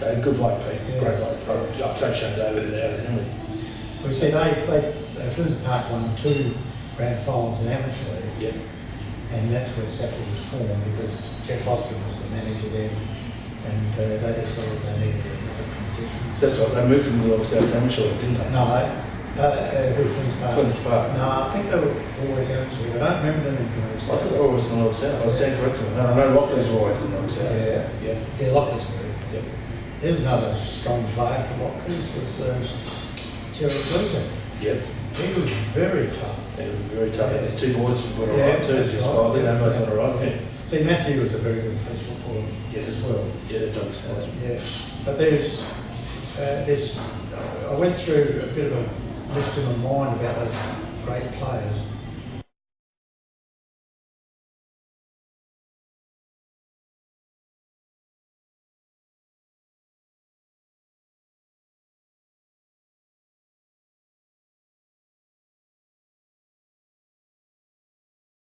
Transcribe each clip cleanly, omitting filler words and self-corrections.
say. Good bloke, Pete. Yeah. Great bloke. I coached David out of Henry. We see Flinders Park won 2 grand finals in amateur league. Yep. And that's where SANFL was formed because Jeff Aussie was the manager there, and they decided they needed another competition. So that's right. They moved from the North South Amateur League, didn't they? No, Flinders Park. Flinders Park. No, I think they were always amateur league. I don't remember them in North South. I thought they were always in the North South. I was saying correctly. No, Lockleys were always in the North South. Yeah, Lockleys were. Yep. There's another strong player for Lockleys was Terry Gleason. Yep. He was very tough. They were very tough. Yeah. There's 2 boys who went alright too. Just slightly. They both went alright. Yeah. See, Matthew was a very good police footballer as well. Yeah, it does. Yeah, but there's I went through a bit of a list in my mind about those great players.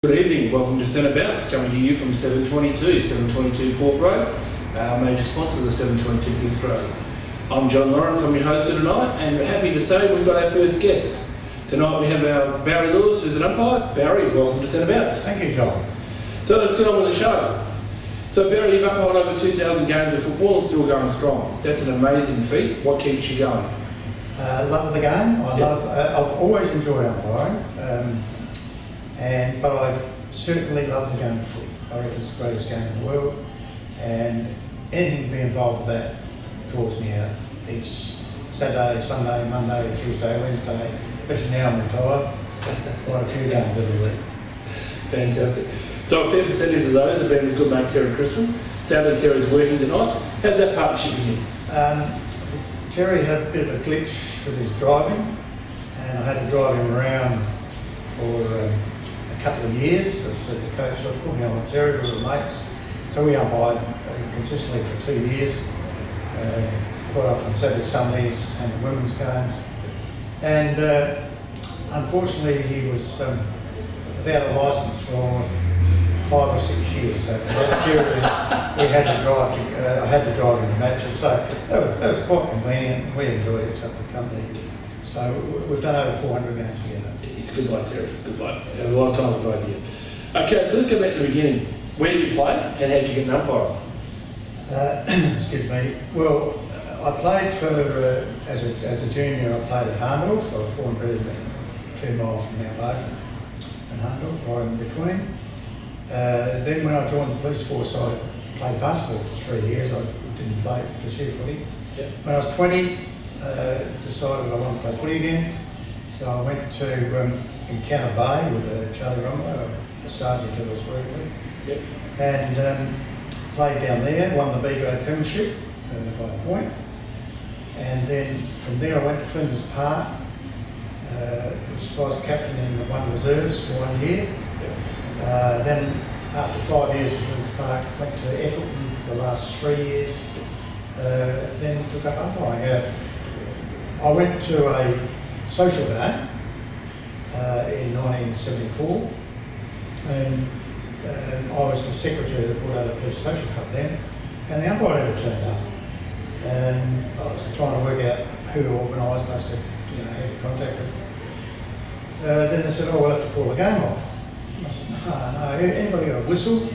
Good evening, welcome to Centre Bounce, coming to you from 722 Port Road, our major sponsor of the 722 Australia. I'm John Lawrence, I'm your host for tonight, and we're happy to say we've got our first guest. Tonight we have our Barry Lewis, who's an umpire. Barry, welcome to Centre Bounce. Thank you, John. So let's get on with the show. So Barry, you've umpired over 2,000 games of football and still going strong. That's an amazing feat. What keeps you going? Love the game. I've always enjoyed umpiring. But I certainly love the game of footy. I reckon it's the greatest game in the world, and anything to be involved with that draws me out. Each Saturday, Sunday, Monday, Tuesday, Wednesday, especially now I'm retired, quite a few games every week. Fantastic. So a fair percentage of those have been with good mate Terry Crispin. Sadly Terry's working tonight. How did that partnership begin? Terry had a bit of a glitch with his driving, and I had to drive him around for a couple of years. As the coach put me on with Terry, we were mates. So we umpired consistently for 2 years, quite often Saturday, Sundays and the women's games. And unfortunately he was without a licence for 5 or 6 years. So for that period we had to drive. I had to drive in the matches. So that was quite convenient. We enjoyed each other's company. So we've done over 400 games together. He's a good bloke, Terry. Good bloke. A lot of time for both of you. Okay, so let's go back to the beginning. Where did you play and how did you get an umpire? Excuse me. Well, I played for as a junior. I played at Harndorf. I was born and bred 2 miles from Mount Logan and Harndorf, right in between. Then when I joined the police force, I played basketball for 3 years. I didn't pursue footy. Yep. When I was 20, decided I wanted to play footy again. So I went to Encounter Bay with Charlie Romero, a sergeant who I was working with. Yep. And played down there, won the B grade premiership by a point. And then from there I went to Flinders Park, was vice captain in the 1 reserves for 1 year. Yep. Then after 5 years at Flinders Park, went to Effelton for the last 3 years. Then took up umpiring. I went to a social game in 1974, and I was the secretary that put out a police social club then, and the umpire never turned up. And I was trying to work out who organised, and I said, have you contacted? Then they said, we'll have to call the game off. And I said, no, anybody got a whistle?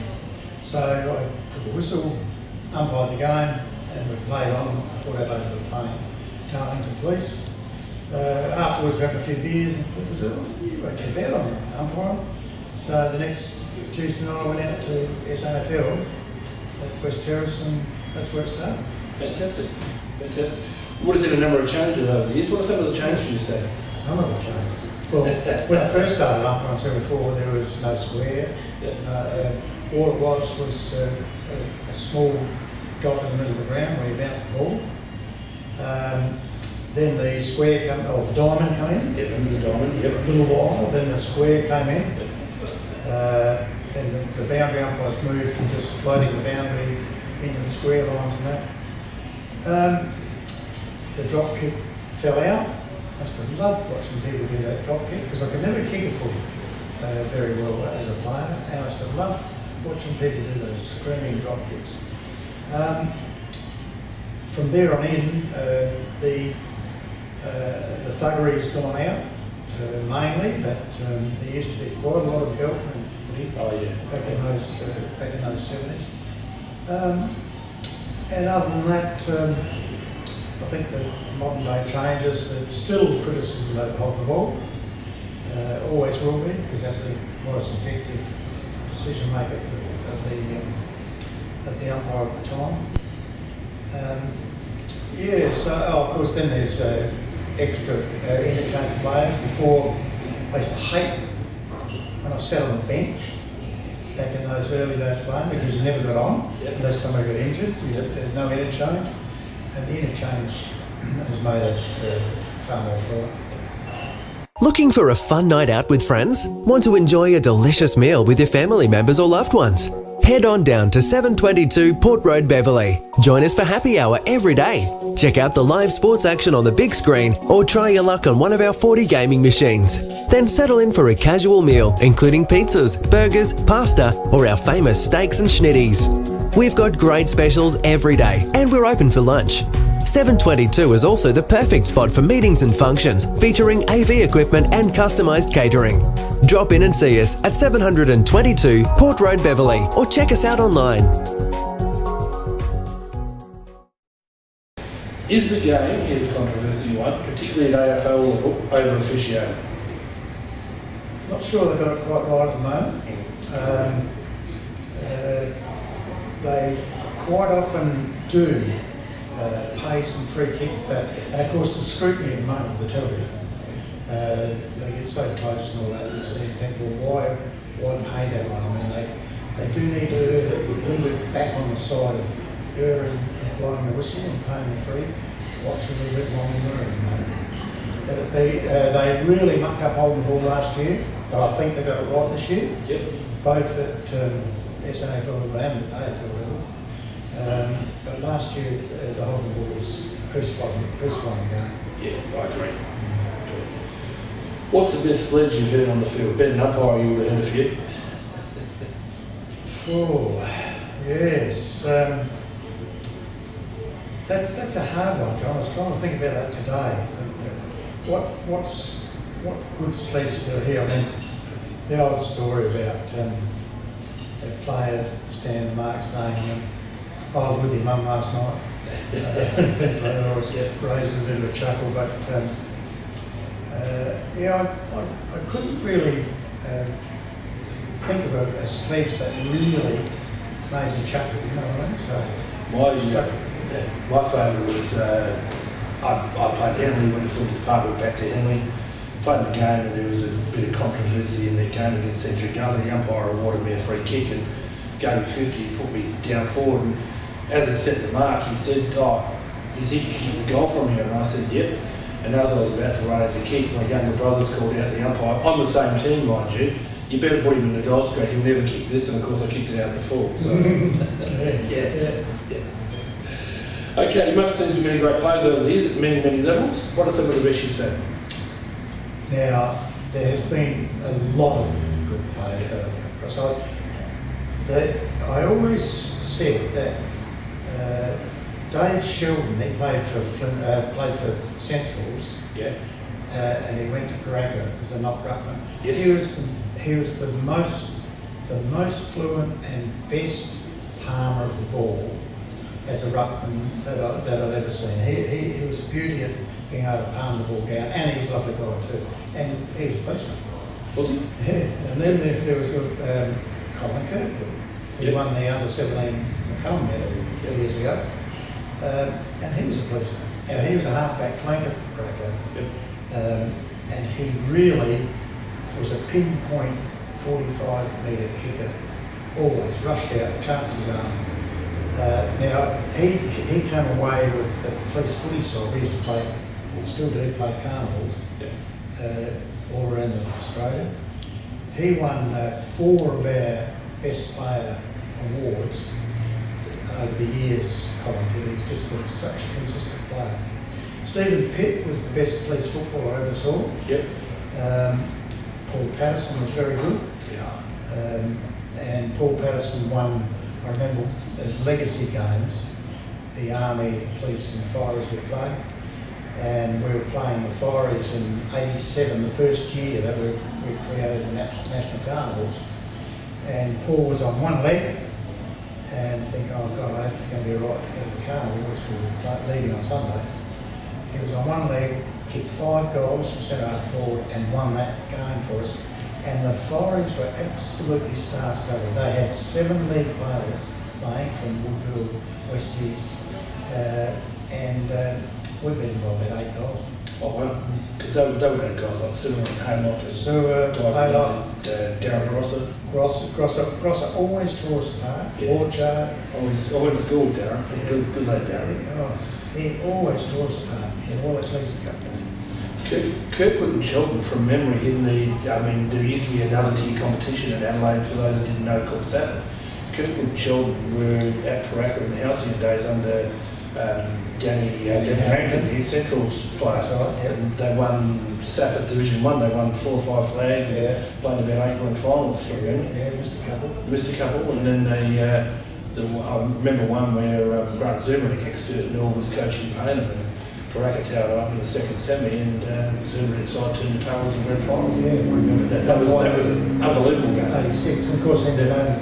So I took a whistle, umpired the game, and we played on, whatever they were playing, Darlington Police. Afterwards we had a few beers and people said, you won't get bad on umpiring. So the next Tuesday night I went out to SANFL at West Terrace, and that's where it started. Fantastic. Fantastic. What has been a number of changes over the years? What are some of the changes you see? Some of the changes. Well, when I first started umpiring in 74, there was no square. Yeah. All it was a small dot in the middle of the ground where you bounce the ball. Then the square the diamond came in. Yeah, the diamond. Yep. A little while. Then the square came in. Yep. Then the boundary umpires moved from just floating the boundary into the square lines and that. The drop kick fell out. I used to love watching people do that drop kick because I could never kick a footy very well as a player, and I used to love watching people do those screaming drop kicks. from there on in, the thuggery's gone out, mainly. That there used to be quite a lot of belting and footy back in those 70s. And other than that, I think the modern day changes. There's still criticism about holding the ball. Always will be, because that's quite a subjective decision maker of the umpire at the time. So of course then there's extra interchange players. Before, I used to hate when I sat on the bench back in those early days playing, because you never got on unless somebody got injured. There's no interchange, and the interchange has made it far more fun. Looking for a fun night out with friends? Want to enjoy a delicious meal with your family members or loved ones? Head on down to 722 Port Road, Beverley. Join us for happy hour every day. Check out the live sports action on the big screen or try your luck on one of our 40 gaming machines. Then settle in for a casual meal, including pizzas, burgers, pasta, or our famous steaks and schnitties. We've got great specials every day and we're open for lunch. 722 is also the perfect spot for meetings and functions, featuring AV equipment and customised catering. Drop in and see us at 722 Port Road, Beverley, or check us out online. Is the game, here's a controversial one, particularly at AFL level, over officiated? Not sure they've got it quite right at the moment. They quite often do pay some free kicks that, and of course the scrutiny at the moment with the television, they get so close and all that, you see and think, well, why pay that one? I mean, they do need to err a little bit back on the side of erring and blowing the whistle and paying the free, watch a little bit longer. And they really mucked up holding the ball last year, but I think they got it right this year. Yep. Both at SANFL level and AFL level. But last year, the holding ball was crucifying game. Yeah, I agree. What's the best sledge you've heard on the field? Better than umpire, you would have heard a few. Oh, yes. That's a hard one, John. I was trying to think about that today. What good sledge to hear? I mean, the old story about that player standing Mark's name. I was with your mum last night. Things like that always raises a bit of a chuckle, but I couldn't really think of a sledge that really made me chuckle. You know what I mean? So my favourite was I played Henley when the Footy part went back to Henley. Played the game and there was a bit of controversy in that game against Tetra Gully. The umpire awarded me a free kick and gave me 50, put me down forward. And as I set the mark, he said, you think you can get the goal from here? And I said, yep. And as I was about to run out the kick, my younger brothers called out the umpire. I'm the same team, mind you. You better put him in the goal square. He'll never kick this. And of course, I kicked it out the full. So, yeah. Okay, you must have seen some many great players over the years at many levels. What are some of the best you've seen? Now, there has been a lot of good players that have come across. I always said that Dave Sheldon, he played for Centrals, and he went to Karaka as a knock ruckman. Yes. He was the most fluent and best palmer of the ball as a ruckman that I'd ever seen. He was a beauty at being able to palm the ball down, and he was a lovely guy too. And he was a policeman. Was he? Yeah. And then there was Colin Kirkwood. He won the under-17 McCullum medal years ago. And he was a policeman. He was a half-back flanker for Cracker. And he really was a pinpoint 45-metre kicker, always rushed out, chances are. Now, he came away with the police footy side. We used to play, we still do play carnivals all around Australia. He won 4 of our best player awards over the years, Colin did. He's just such a consistent player. Stephen Pitt was the best police footballer I ever saw. Paul Patterson was very good. And Paul Patterson won, I remember, the legacy games the Army, the Police and the Fireys would play. And we were playing the Fireys in '87, the first year that we created the National Carnivals. And Paul was on one leg and thinking, oh God, I hope it's going to be all right to go to the carnival, which we were leaving on Sunday. He was on one leg, kicked 5 goals from centre half forward and won that game for us. And the Fireys were absolutely star-studded. They had 7 league players playing from Woodville, Westies, and we beat them by about 8 goals. Oh wow, because they were going guys like Sue and Taylor, guys like Darren Grosser. Grosser always tore us apart. Orchard. I went to school with Darren. Good lad, Darren. He always tore us apart. He always leads the cup game. Kirkwood and Shelton, from memory, there used to be another tier competition in Adelaide, for those that didn't know, called SANFL. Kirkwood and Shelton were at Paraka in the halcyon days under Danny Hankton, the Central's player. That's right, yeah. And they won SANFL Division 1, they won 4 or 5 flags, and played about 8 grand finals from memory. Yeah, missed a couple. And then I remember one where Grant Zubrin against Nor was coaching Paynham, and Paraka towered up in the second semi, and Zubrin side turned the tables in grand final. Yeah, I remember that. That was an unbelievable game. 86, and of course then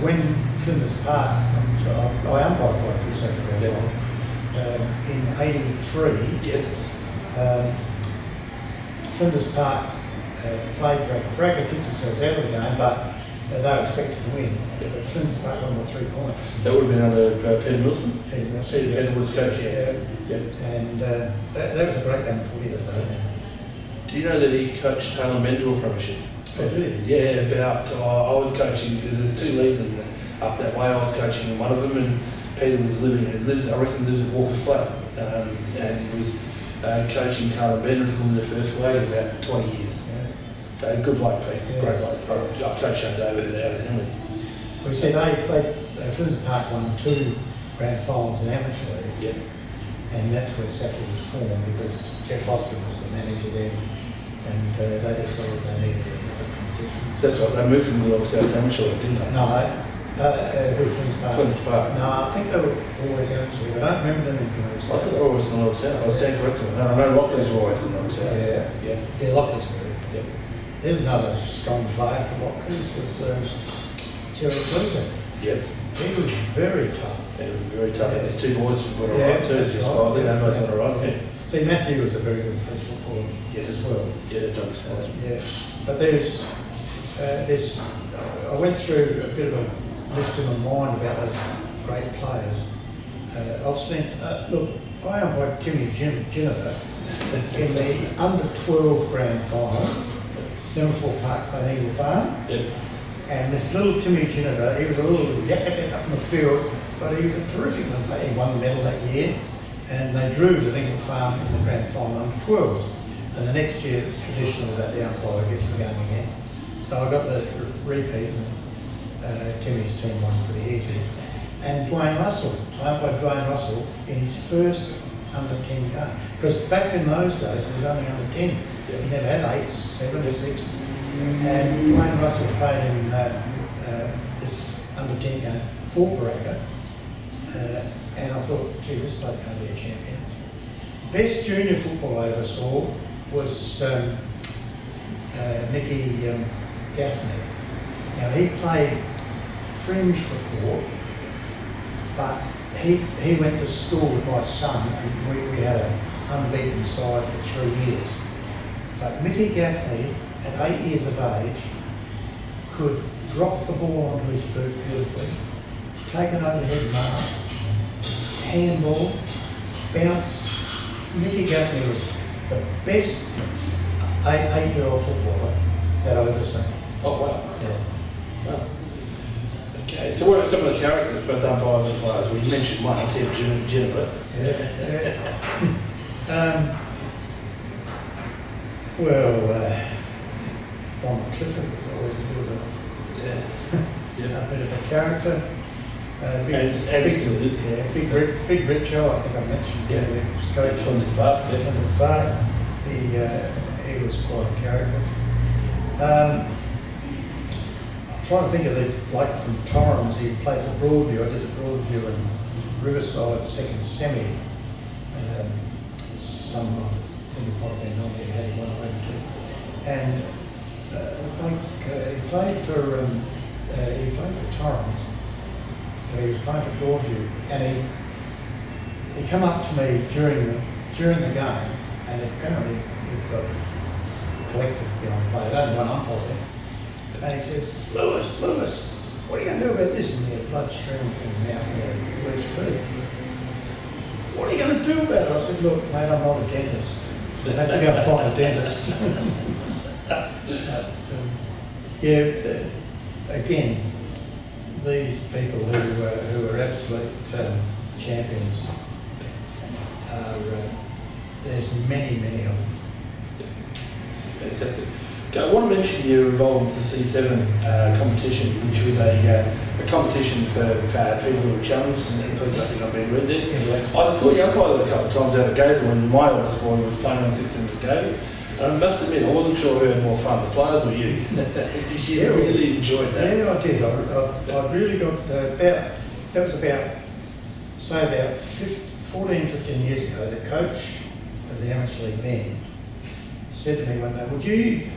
when Flinders Park, I umpired quite a few SANFL grand final. In '83, yes, Flinders Park played Paraka kicked themselves out of the game, but they were expected to win. But Flinders Park won by 3 points. that would have been under Peter Milson. Peter was coach, yeah. And that was a great game of footy that day. Do you know that he coached Taylor Mendel Premiership? Oh, did he? Yeah, I was coaching, because there's 2 leagues up that way. I was coaching in one of them, and Peter was I reckon lives at Walker Flat, and was coaching Taylor Mendel in the first flag in about 20 years. Yeah. Good bloke, Pete. Yeah. Great bloke. I coached Shane David out of Henley. We see Flinders Park won 2 grand finals in amateur league. Yeah. And that's where SANFL was formed, because Jeff Foster was the manager there, and they decided they needed another competition. So that's right, they moved from Geelong South Amateur League, didn't they? No, Flinders Park? Flinders Park. No, I think they were always amateur league. I don't remember them in Geelong I South. thought they were always Geelong South. I was saying correctly. No, I know Lockleys were always Geelong South. Yeah, Lockleys were. Yeah. There's another strong player for Lockleys, was Terry Gleason. Yep. He was very tough. It was very tough. Yeah. There's 2 boys who went Yeah, alright too. that's Just right. slightly, Yeah. they both went alright. Yeah. See, Matthew was a very good police footballer as well. Yeah, Douglas Foster. Yeah, but there's I went through a bit of a list in my mind about those great players. I've seen, look, I umpired Timmy Ginniver in the under 12 grand final, SANFL Park playing Eagle Farm. Yep. And this little Timmy Ginniver, he was a little up in the field, but he was a terrific one. He won the medal that year, and they drew the Eagle Farm in the grand final under 12s. And the next year it's traditional that the umpire gets the game again. So I got the repeat, and Timmy's team won pretty easy. And Dwayne Russell, I umpired Dwayne Russell in his first under 10 game. Because back in those days, it was only under 10. He never had 8, 7, 6. And Dwayne Russell played in this under 10 game for Paraka. And I thought, gee, this bloke can't be a champion. Best junior football I ever saw was Mickey Gaffney. Now he played fringe football, but he went to school with my son, and we had an unbeaten side for 3 years. But Mickey Gaffney, at 8 years of age, could drop the ball onto his boot beautifully, take an overhead mark, handball, bounce. Mickey Gaffney was the best 8-year-old footballer that I've ever seen. Oh, wow. Yeah. Wow. Okay, so what are some of the characters, both umpires and players? Well, you mentioned one, Jennifer. Ron Clifford was always a bit of a character. Big Richo, I think I mentioned. Yeah. He was coach From his bar. from his bar. He was quite a character. I'm trying to think of the bloke from Torrens. He played for Broadview. I did the Broadview and Riverside second semi. Some I think it might have been on there, had one I went to. And he played for Torrens, but he was playing for Broadview, and he come up to me during the game, and apparently he'd got collected behind play. There'd only one umpire there, and he says, Lewis, what are you going to do about this? And he had blood streaming from him out there, bleached tree. What are you going to do about it? I said, look, mate, I'm not a dentist. I have to go and find a dentist. Again, these people who are absolute champions there's many of them. Fantastic. Okay, I want to mention you're involved with the C7 competition, which was a competition for people who were challenged, and please don't think I'm being rude there. I saw you umpire a couple of times out of Gaza when my oldest boy was playing on 16 to go. And I must admit, I wasn't sure who had more fun, the players or you. Did you really enjoy that? Yeah, I did. I really got that was about 14, 15 years ago. The coach of the amateur league then said to me one day, would you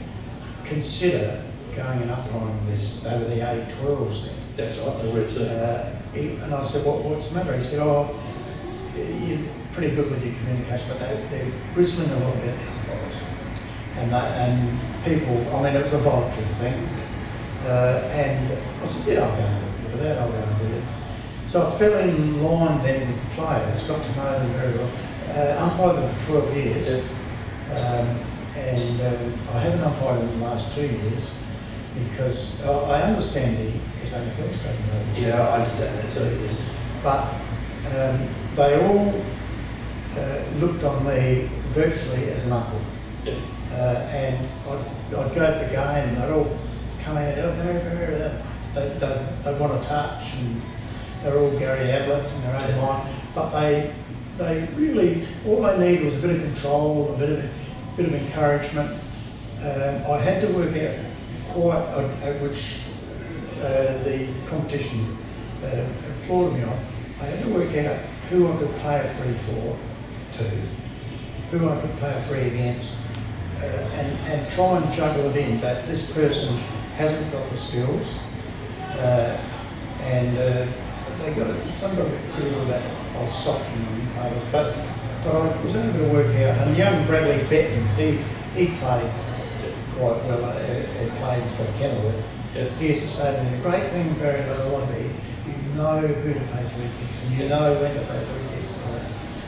consider going and umpiring this over the A12s then? That's right, they were too. And I said, what's the matter? He said, you're pretty good with your communication, but they're whistling a lot about the umpires. And people, I mean, it was a voluntary thing. And I said, yeah, I'll go and look at that, I'll go and do that. So I fell in line then with the players, got to know them very well. Umpired them for 12 years. And I haven't umpired in the last 2 years because I understand the SANFL's taking over. Yeah, I understand that too, yes. But they all looked on me virtually as an uncle. Yeah. And I'd go to the game and they'd all come in and they want to touch, and they're all Gary Ablets in their own mind. But they really, all they need was a bit of control, a bit of encouragement. I had to work out which the competition applauded me on. I had to work out who I could pay a free for to, who I could pay a free against, and try and juggle it in that this person hasn't got the skills, and they got it. Some got a bit critical that I was softer than others, but I was able to work out. And young Bradley Bettins, he played quite well. He played for Kenilworth. Yeah. He used to say to me, the great thing, Barry, that I want to be, you know who to pay free kicks, and you know when to pay free kicks.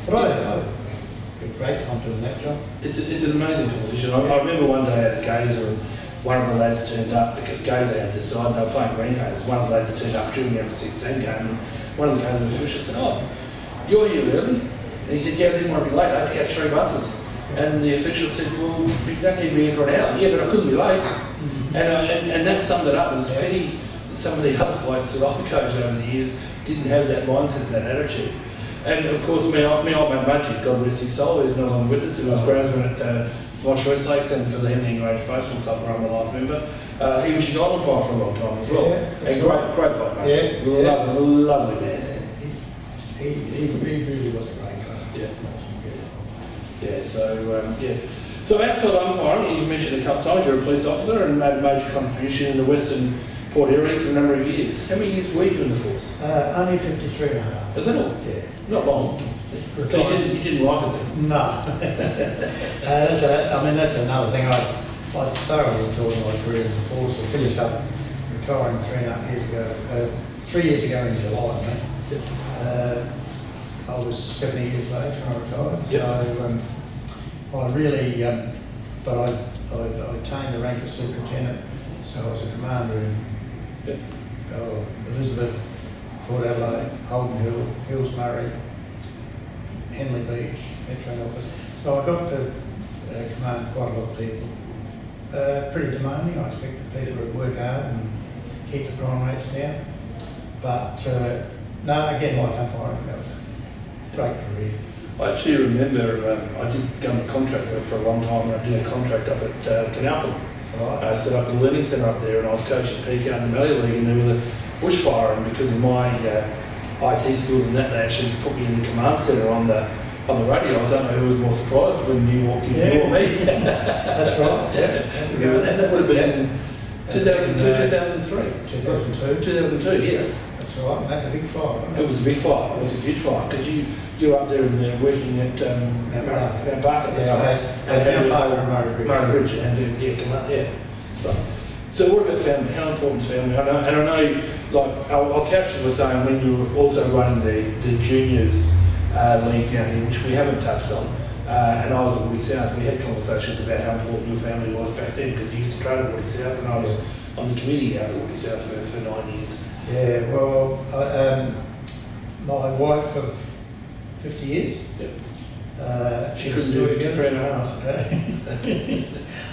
But I had a great time doing that job. It's an amazing competition. I remember one day at Gaza, and one of the lads turned up because Gaza had decided they were playing Greenhavens. One of the lads turned up during the under-16 game, and one of the Gaza officials said, "Oh, you're here early." And he said, "Yeah, I didn't want to be late. I had to catch 3 buses." Yeah. And the official said, "Well, you don't need to be here for an hour." "Yeah, but I couldn't be late." Mm-hmm. And that summed it up. It was pity some of the other blokes that I've coached over the years didn't have that mindset and that attitude. And of course, my old mate Mudgett, God rest his soul, is no longer with us. He was groundsman at Smosh West Lakes and for the Henley Range Baseball Club, where I'm a life member. He was your golden umpire for a long time as well. Yeah, and great bloke, mate. Lovely man. He really was a great guy. So outside umpiring, you mentioned a couple of times you're a police officer and made a major contribution in the Western Port areas for a number of years. How many years were you in the force? Only 53 and a half. Is that all? Yeah. Not long. So you didn't like it then? No. That's another thing. I thoroughly enjoyed my career in the force. I finished up retiring 3.5 years ago. 3 years ago in July, I think. I was 70 years of age when I retired. Yep. So I really, but I attained the rank of superintendent. So I was a commander in Elizabeth, Port Adelaide, Holden Hill, Hills Murray, Henley Beach, Metro North. So I got to command quite a lot of people. Pretty demanding. I expected people to work hard and keep the crime rates down. But no, again, like umpiring, that was a great career. I actually remember I did government contract work for a long time, and I did a contract up at Canalpin. Right. I set up the learning centre up there, and I was coaching PK in the Mallee League, and there was a bushfire, and because of my IT skills and that, they actually put me in the command centre on the radio. I don't know who was more surprised when you walked in, you or me. That's right, yeah. And that would have been 2002, 2003? 2002. 2002, yes. That's right, and that's a big fight, wasn't it? It was a big fight, it was a huge fight, because you were up there and working at Mount Barker. Yeah, I had Murray Bridge, and come up, yeah. So what about family? How important is family? I know, like, I'll couch it by saying when you were also running the juniors league down here, which we haven't touched on, and I was at Woody South, we had conversations about how important your family was back then, because you used to train at Woody South, and I was on the committee out at Woody South for 9 years. Yeah, well, my wife of 50 years. Yep. She couldn't do 53.5.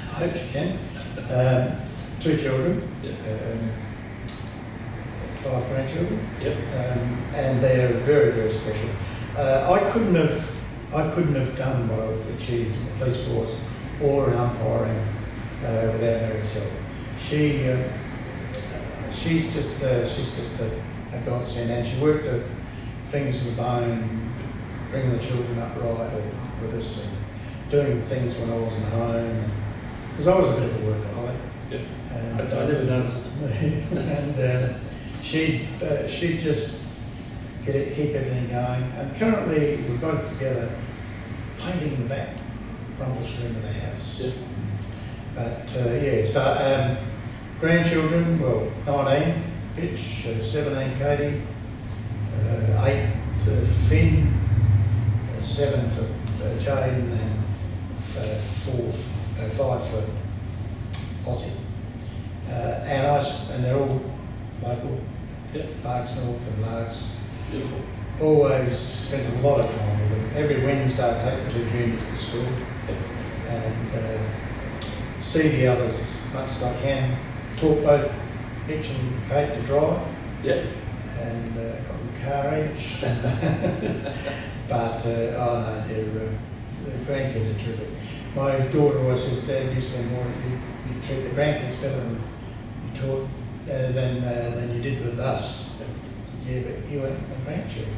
I hope she can. 2 children. Yep. 5 grandchildren. Yep. And they're very, very special. I couldn't have done what I've achieved in the police force or in umpiring without Mary's help. She's just a godsend, and she worked her fingers in the bone, bringing the children up right with us, and doing things when I wasn't home, because I was a bit of a workaholic. Yeah. I never noticed. And she'd just keep everything going. And currently we're both together painting the back Rumbles room of the house. Yeah. But so grandchildren, well, 19, Pitch, 17, Katie, 8 for Finn, 7 for Jaden, and 5 for Aussie. And they're all local, Largs North and Largs. Beautiful. Always spend a lot of time with them. Every Wednesday I take the 2 juniors to school and see the others as much as I can. Taught both Mitch and Kate to drive. Yep. And got them car each. But their grandkids are terrific. My daughter always says, Dad, you spend more, you treat the grandkids better than you taught than you did with us. I said, yeah, but you weren't my grandchildren.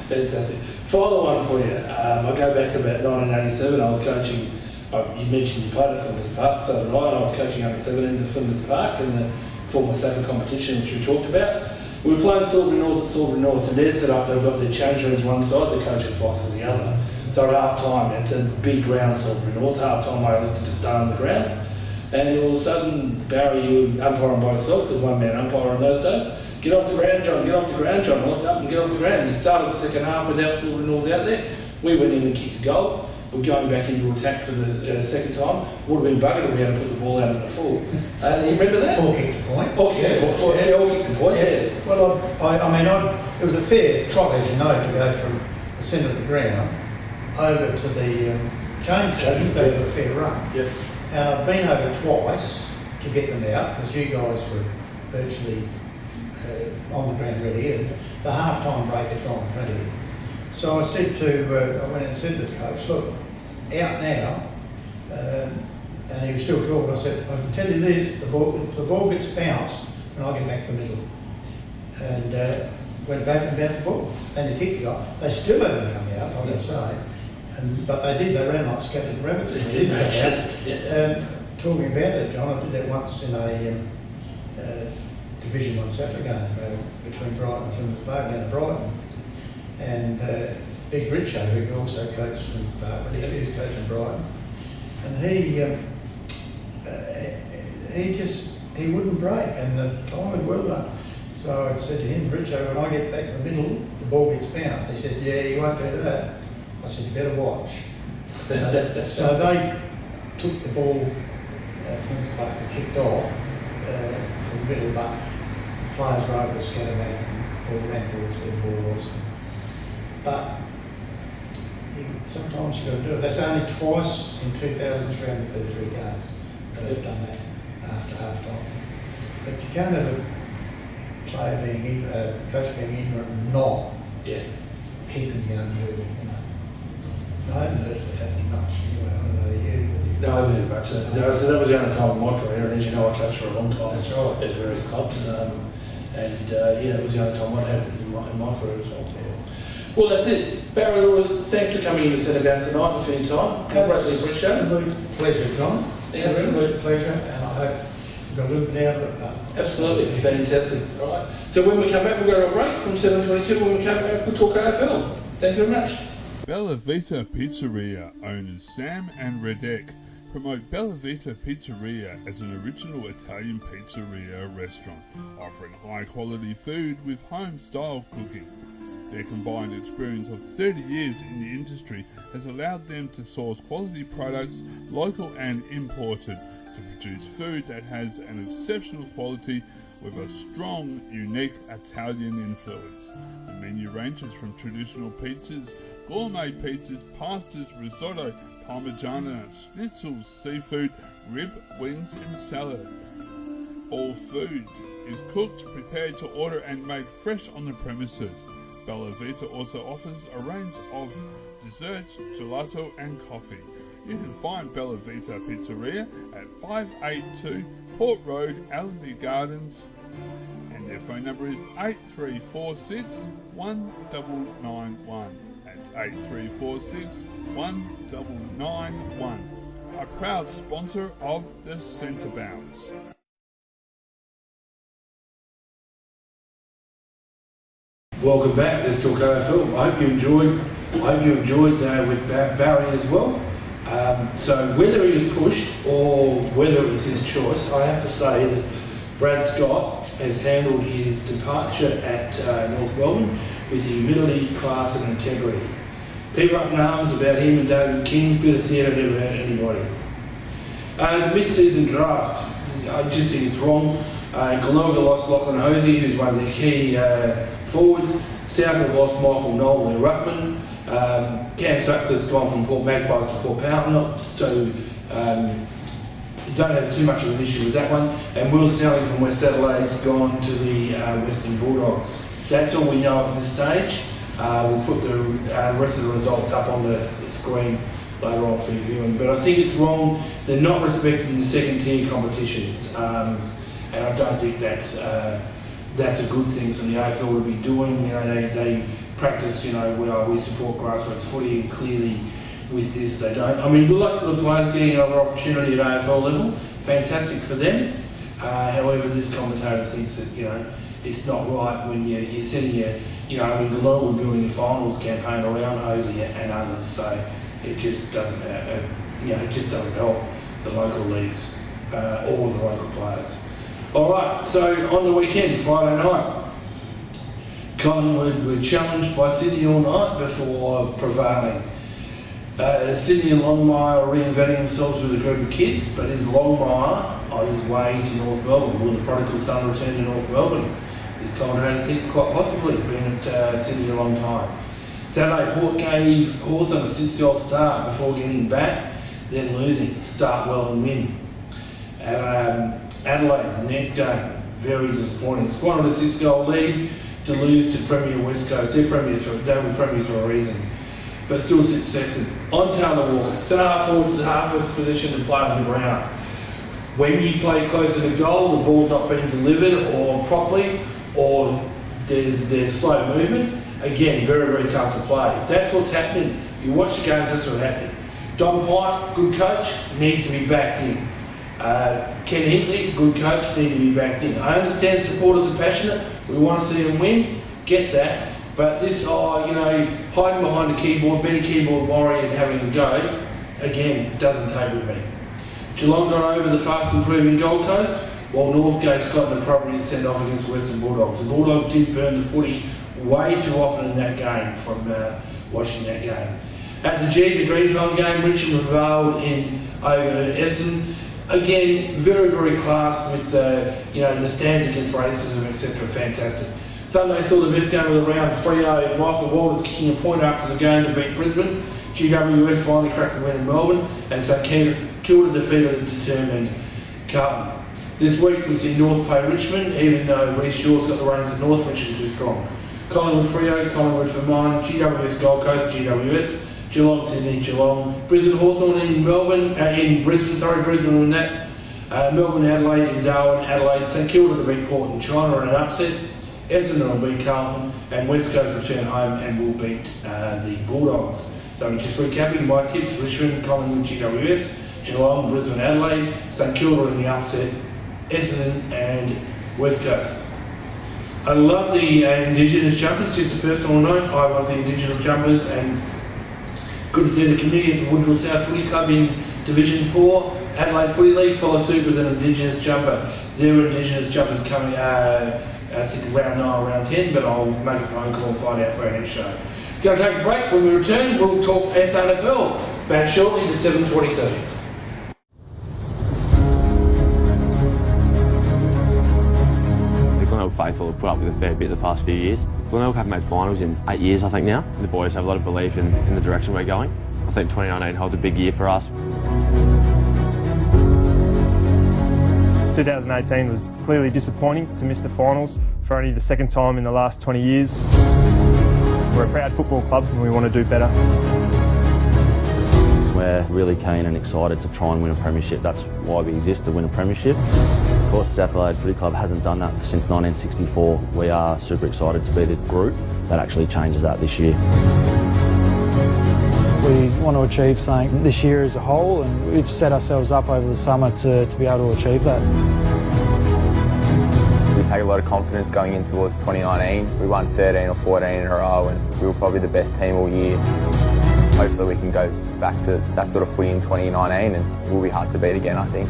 Fantastic. Final one for you. I go back to about 1987. I was coaching. You mentioned you played at Flinders Park, so did I. And I was coaching under 17s at Flinders Park in the former SANFL competition, which we talked about. We were playing Salisbury North at Salisbury North, and they're set up. They've got their change rooms one side, the coach's box is the other. So at half time, it's a big ground, Salisbury North. Half time, I elected to stay on the ground. And all of a sudden, Barry, you were umpiring by yourself, because one man umpire in those days. Get off the ground, John, get off the ground, John. I looked up and get off the ground. And he started the second half without Salisbury North out there. We went in and kicked a goal. We're going back into attack for the second time. Would have been buggered if we had to put the ball out in the full. You remember that? All kicked the point. All kicked the point. Yeah, all kicked the point. Yeah. Well, it was a fair trot, as you know, to go from the centre of the ground over to the change rooms. So it was a fair run. Yep. And I've been over twice to get them out, because you guys were virtually on the ground ready, and the half-time break had gone plenty. So I said I went and said to the coach, look, out now, and he was still talking. I said, I can tell you this, the ball gets bounced when I get back to the middle. And went back and bounced the ball. And the kick got, they still haven't come out, I would say. But they did, they ran like scattered rabbits. They did. Talking about that, John, I did that once in a Division 1 SANFL game between Brighton and Flinders Park, down to Brighton. And Big Richo, who also coached Flinders Park, but he was coaching Brighton. And he wouldn't break, and the time had well done. So I said to him, Richo, when I get back to the middle, the ball gets bounced. He said, yeah, you won't do that. I said, you better watch. So they took the ball from the park and kicked off from the middle, but the players were able to scatter back and all ran towards where the ball was. But sometimes you've got to do it. That's only twice in 2,333 games that I've done that after half time. But you can't have a coach being ignorant and not keeping the game moving, you know. I haven't heard of it happening much anyway. I don't know you. No, I haven't heard much. So that was the only time in my career, and as you know, I coached for a long time. That's right. At various clubs. And it was the only time I'd had it in my career as well. Well, that's it. Barry Lewis, thanks for coming in to Centre Bounce tonight and spending time. I greatly appreciate it. Absolute pleasure, John. Absolute pleasure, and I hope we've got a little bit out of it. Absolutely, fantastic. All right. So when we come back, we'll go to a break from 7:22. When we come back, we'll talk AFL. Thanks very much. Bella Vita Pizzeria owners Sam and Redek promote Bella Vita Pizzeria as an original Italian pizzeria restaurant, offering high-quality food with home-style cooking. Their combined experience of 30 years in the industry has allowed them to source quality products, local and imported, to produce food that has an exceptional quality with a strong, unique Italian influence. The menu ranges from traditional pizzas, gourmet pizzas, pastas, risotto, parmigiana, schnitzels, seafood, rib, wings and salad. All food is cooked, prepared to order and made fresh on the premises. Bella Vita also offers a range of desserts, gelato and coffee. You can find Bella Vita Pizzeria at 582 Port Road, Allenby Gardens, and their phone number is 8346 1991. That's 8346 1991. A proud sponsor of the Centre Bounce. Welcome back. Let's talk AFL. I hope you enjoyed with Barry as well. So whether he was pushed or whether it was his choice, I have to say that Brad Scott has handled his departure at North Melbourne with humility, class and integrity. People up in arms about him and David King, bit of theatre never hurt anybody. The mid-season draft, I just think it's wrong. Glenelg lost Lachlan Hosey, who's one of their key forwards. South have lost Michael Knoll, their ruckman. Cam Sutcliffe's gone from Port Magpies to Port Power, so don't have too much of an issue with that one. And Will Snelling from West Adelaide's gone to the Western Bulldogs. That's all we know at this stage. We'll put the rest of the results up on the screen later on for your viewing. But I think it's wrong. They're not respecting the second tier competitions. And I don't think that's a good thing for the AFL to be doing. You know, they practice, we support grassroots footy, and clearly with this they don't. I mean, good luck to the players getting another opportunity at AFL level. Fantastic for them. However, this commentator thinks that, it's not right when you're sitting here, Glenelg were building a finals campaign around Hosey and others, so it just doesn't, it just doesn't help the local leagues or the local players. All right, so on the weekend, Friday night, Collingwood were challenged by Sydney all night before prevailing. Sydney and Longmire are reinventing themselves with a group of kids, but is Longmire on his way to North Melbourne? Will the prodigal son return to North Melbourne? This commentator thinks quite possibly, been at Sydney a long time. Saturday, Port gave Hawthorn a 6-goal start before getting back, then losing. Start well and win. Adelaide, the next game, very disappointing. Squandered a 6-goal lead to lose to Premier West Coast. They were premiers for a reason, but still sits second. On Taylor Walker, centre forwards the half position to play on the ground. When you play closer to goal, the ball's not being delivered or properly, or there's slow movement. Again, very, very tough to play. That's what's happening. You watch the games, that's what's happening. Don Pike, good coach, needs to be backed in. Ken Hinkley, good coach, need to be backed in. I understand supporters are passionate. We want to see them win. Get that. But this, hiding behind a keyboard, being a keyboard warrior and having a go, again, doesn't take with me. Geelong got over the fast improving Gold Coast, while Northgate's got an appropriate send-off against the Western Bulldogs. The Bulldogs did burn the footy way too often in that game from watching that game. At the G, the Dreamtime game, Richmond prevailed over Essendon. Again, very, very class with the stands against racism, etc. Fantastic. Sunday saw the best game of the round. Freo, Michael Walters kicking a point after the game to beat Brisbane. GWS finally cracked the win in Melbourne, and St Kilda defeated a determined Carlton. This week we see North play Richmond, even though Reece Shaw's got the reins at North, Richmond too strong. Collingwood Freo, Collingwood for mine. GWS Gold Coast, GWS. Geelong Sydney, Geelong. Brisbane Hawthorn in Brisbane win that. Melbourne, Adelaide in Darwin, Adelaide, St Kilda to beat Port in China in an upset. Essendon will beat Carlton, and West Coast return home and will beat the Bulldogs. So just recapping my tips: Richmond, Collingwood, GWS, Geelong, Brisbane, Adelaide, St Kilda in the upset, Essendon and West Coast. I love the Indigenous jumpers, just a personal note. I love the Indigenous jumpers, and good to see the community at the Woodville South Footy Club in Division 4. Adelaide Footy League follow suit with an Indigenous jumper. Their Indigenous jumpers coming, I think round 9 or round 10, but I'll make a phone call and find out for our next show. Going to take a break. When we return, we'll talk SANFL. Back shortly to 7:22. Faithful have put up with a fair bit the past few years. Glenelg haven't made finals in 8 years, I think now. The boys have a lot of belief in the direction we're going. I think 2019 holds a big year for us. 2018 was clearly disappointing to miss the finals for only the second time in the last 20 years. We're a proud football club and we want to do better. We're really keen and excited to try and win a premiership. That's why we exist, to win a premiership. Of course, the South Adelaide Footy Club hasn't done that since 1964. We are super excited to be the group that actually changes that this year. We want to achieve something this year as a whole, and we've set ourselves up over the summer to be able to achieve that. We take a lot of confidence going in towards 2019. We won 13 or 14 in a row, and we were probably the best team all year. Hopefully we can go back to that sort of footy in 2019, and we'll be hard to beat again, I think.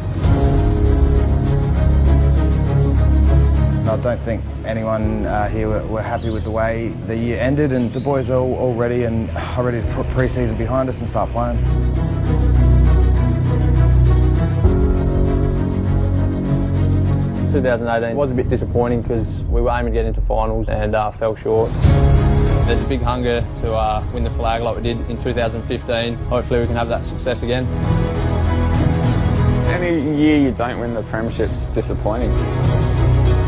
I don't think anyone here were happy with the way the year ended, and the boys are all ready and are ready to put pre-season behind us and start playing. In 2018 was a bit disappointing because we were aiming to get into finals and fell short. There's a big hunger to win the flag like we did in 2015. Hopefully we can have that success again. Any year you don't win the premiership's disappointing.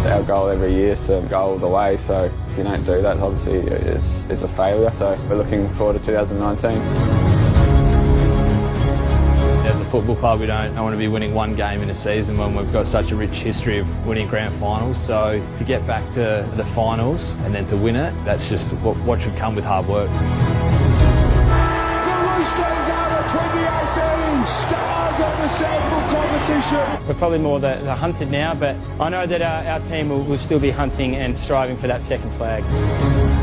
Our goal every year is to go all the way, so if you don't do that, obviously it's a failure. So we're looking forward to 2019. As a football club, we don't want to be winning one game in a season when we've got such a rich history of winning grand finals. So to get back to the finals and then to win it, that's just what should come with hard work. The Roosters are the 2018 stars of the SANFL competition. We're probably more the hunted now, but I know that our team will still be hunting and striving for that second flag.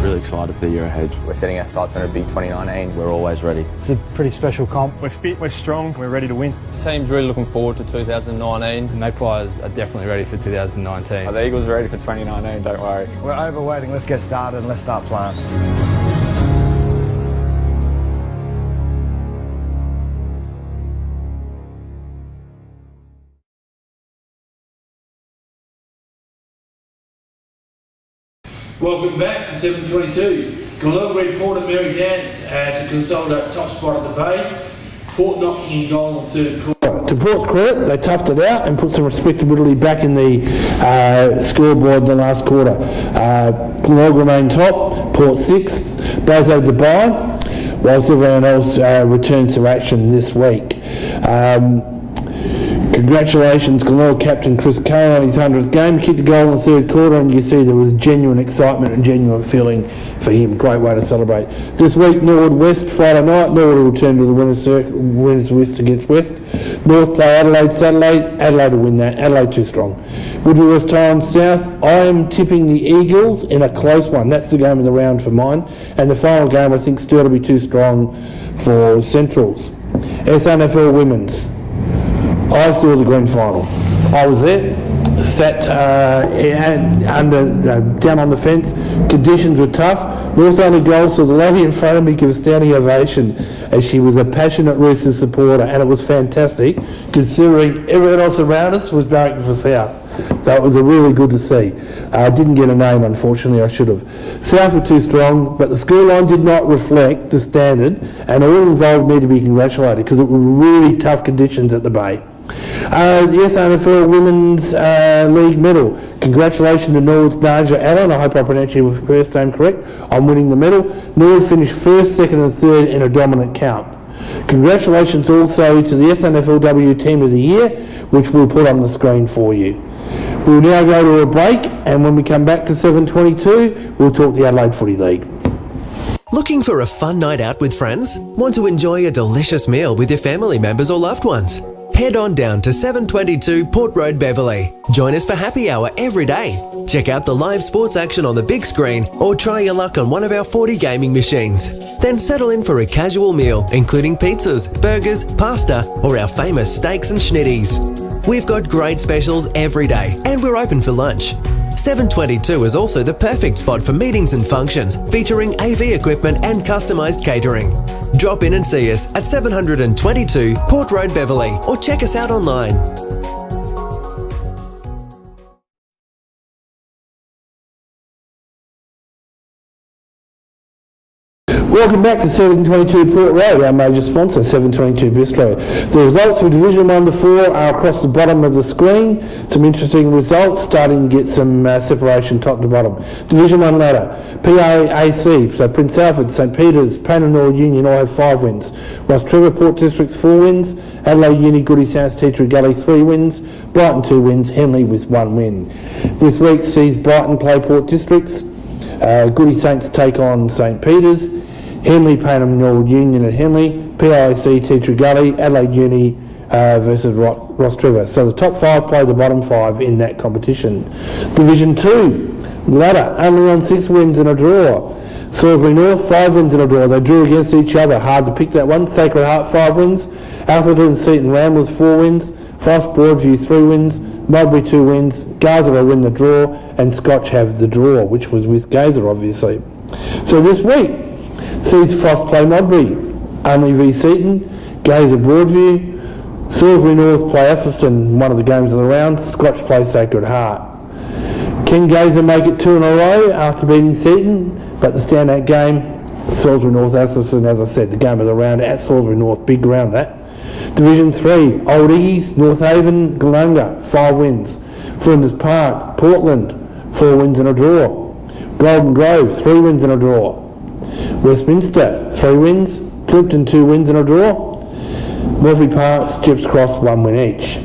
Really excited for the year ahead. We're setting our sights on a big 2019. We're always ready. It's a pretty special comp. We're fit, we're strong, we're ready to win. The team's really looking forward to 2019. And Magpies are definitely ready for 2019. The Eagles are ready for 2019, don't worry. We're overweighting, let's get started and let's start playing. Welcome back to 7:22. Glenelg Red Port and Mary Dance to consolidate top spot at the Bay. Port knocking in goal in the third quarter. To Port's credit, they toughed it out and put some respectability back in the scoreboard in the last quarter. Glenelg remained top, Port 6th, both had the bye, whilst everyone else returns to action this week. Congratulations, Glenelg captain Chris Curran on his 100th game. Kicked a goal in the third quarter, and you see there was genuine excitement and genuine feeling for him. Great way to celebrate. This week, Norwood West, Friday night. Norwood will return to the winners West against West. North play Adelaide Saturday. Adelaide will win that. Adelaide too strong. Woodville West Torrens South. I am tipping the Eagles in a close one. That's the game of the round for mine. And the final game, I think, still to be too strong for Centrals. SANFL Women's. I saw the grand final. I was there, sat down on the fence. Conditions were tough. North's only goal, so the lady in front of me gave a standing ovation as she was a passionate Roosters supporter, and it was fantastic considering everyone else around us was barracking for South. So it was really good to see. I didn't get a name, unfortunately. I should have. South were too strong, but the scoreline did not reflect the standard, and all involved need to be congratulated because it were really tough conditions at the Bay. The SANFL Women's League medal. Congratulations to Norwood's Naja Allen. I hope I pronounced your first name correct. I'm winning the medal. Norwood finished first, second and third in a dominant count. Congratulations also to the SANFLW Team of the Year, which we'll put on the screen for you. We'll now go to a break, and when we come back to 722, we'll talk the Adelaide Footy League. Looking for a fun night out with friends? Want to enjoy a delicious meal with your family members or loved ones? Head on down to 722 Port Road, Beverley. Join us for happy hour every day. Check out the live sports action on the big screen or try your luck on one of our 40 gaming machines. Then settle in for a casual meal, including pizzas, burgers, pasta, or our famous steaks and schnitties. We've got great specials every day, and we're open for lunch. 722 is also the perfect spot for meetings and functions, featuring AV equipment and customised catering. Drop in and see us at 722 Port Road, Beverley, or check us out online. Welcome back to 722 Port Road, our major sponsor, 722 Bistro. The results for Division 1 to 4 are across the bottom of the screen. Some interesting results, starting to get some separation top to bottom. Division 1 ladder, PAAC, so Prince Alfred, St Peters, Pananor Union all have 5 wins. Ross Trevor, Port Districts 4 wins. Adelaide Uni, Goody Sounds, Teacher Gully 3 wins. Brighton 2 wins, Henley with 1 win. This week sees Brighton play Port Districts. Goody Saints take on St Peters. Henley, Pananor Union at Henley, PIC, Teacher Gully, Adelaide Uni versus Ross Trevor. So the top 5 play the bottom 5 in that competition. Division 2, ladder, only on 6 wins and a draw. Salisbury North, 5 wins and a draw. They drew against each other. Hard to pick that one. Sacred Heart, 5 wins. Atherton, Seaton, Ramblers, 4 wins. Frost, Broadview, 3 wins. Mulberry, 2 wins. Gaza win the draw. And Scotch have the draw, which was with Gaza, obviously. So this week sees Frost play Modbury, Army v Seaton, Gaza Broadview, Salisbury North play Atherton, one of the games of the round, Scotch play Sacred Heart. Can Gaza make it 2 in a row after beating Seaton? But the standout game, Salisbury North Atherton, as I said, the game of the round at Salisbury North, big round that. Division 3, Old East, North Haven, Galunga, 5 wins. Flinders Park, Portland, 4 wins and a draw. Golden Grove, 3 wins and a draw. Westminster, 3 wins. Plimpton, 2 wins and a draw. Murphy Park, Skips Cross, 1 win each.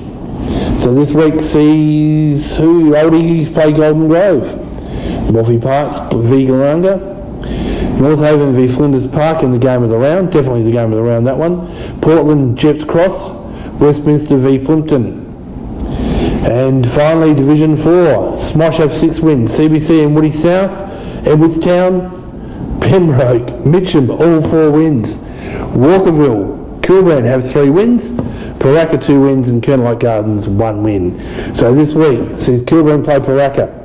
So this week sees who? Old East play Golden Grove. Murphy Parks v Galunga. North Haven v Flinders Park in the game of the round. Definitely the game of the round, that one. Portland, Jeps Cross. Westminster v Plimpton. And finally, Division 4. Smosh have 6 wins. CBC and Woody South. Edwardstown, Pembroke, Mitcham, all 4 wins. Walkerville, Kilburn have 3 wins. Paraka 2 wins and Kernelight Gardens 1 win. So this week sees Kilburn play Paraka.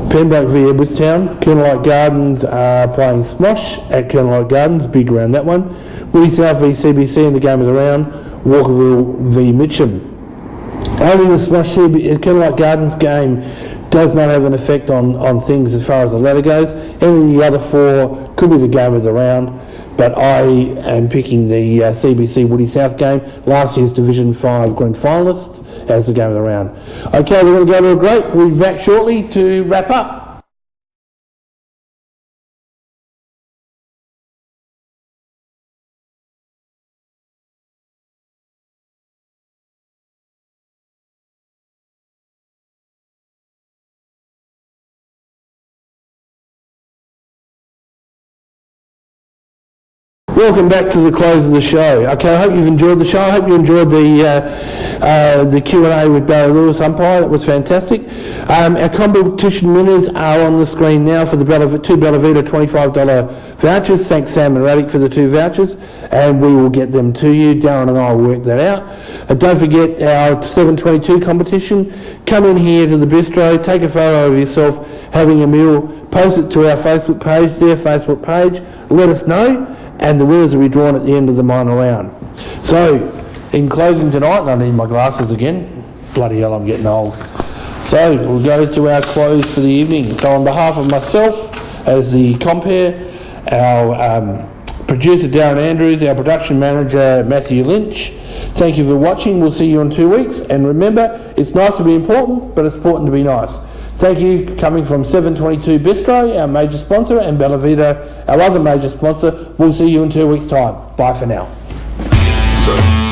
Pembroke v Edwardstown. Kernelight Gardens are playing Smosh at Kernelight Gardens, big round that one. Woody South v CBC in the game of the round. Walkerville v Mitcham. Only the Smosh Kernelight Gardens game does not have an effect on things as far as the ladder goes. Any of the other 4 could be the game of the round, but I am picking the CBC Woody South game, last year's Division 5 Grand Finalists, as the game of the round. Okay, we're going to go to a break. We'll be back shortly to wrap up. Welcome back to the close of the show. Okay, I hope you've enjoyed the show. I hope you enjoyed the Q&A with Barry Lewis, umpire. That was fantastic. Our competition winners are on the screen now for the 2 Bellavita $25 vouchers. Thanks Sam and Radic for the 2 vouchers, and we will get them to you. Darren and I will work that out. Don't forget our 722 competition. Come in here to the bistro, take a photo of yourself having a meal, post it to our Facebook page, their Facebook page, let us know, and the winners will be drawn at the end of the minor round. So, in closing tonight, and I need my glasses again, bloody hell, I'm getting old. So, we'll go to our close for the evening. So, on behalf of myself, as the compere, our producer Darren Andrews, our production manager Matthew Lynch, thank you for watching. We'll see you in 2 weeks. And remember, it's nice to be important, but it's important to be nice. Thank you, coming from 722 Bistro, our major sponsor, and Bellavita, our other major sponsor. We'll see you in 2 weeks' time. Bye for now. soon.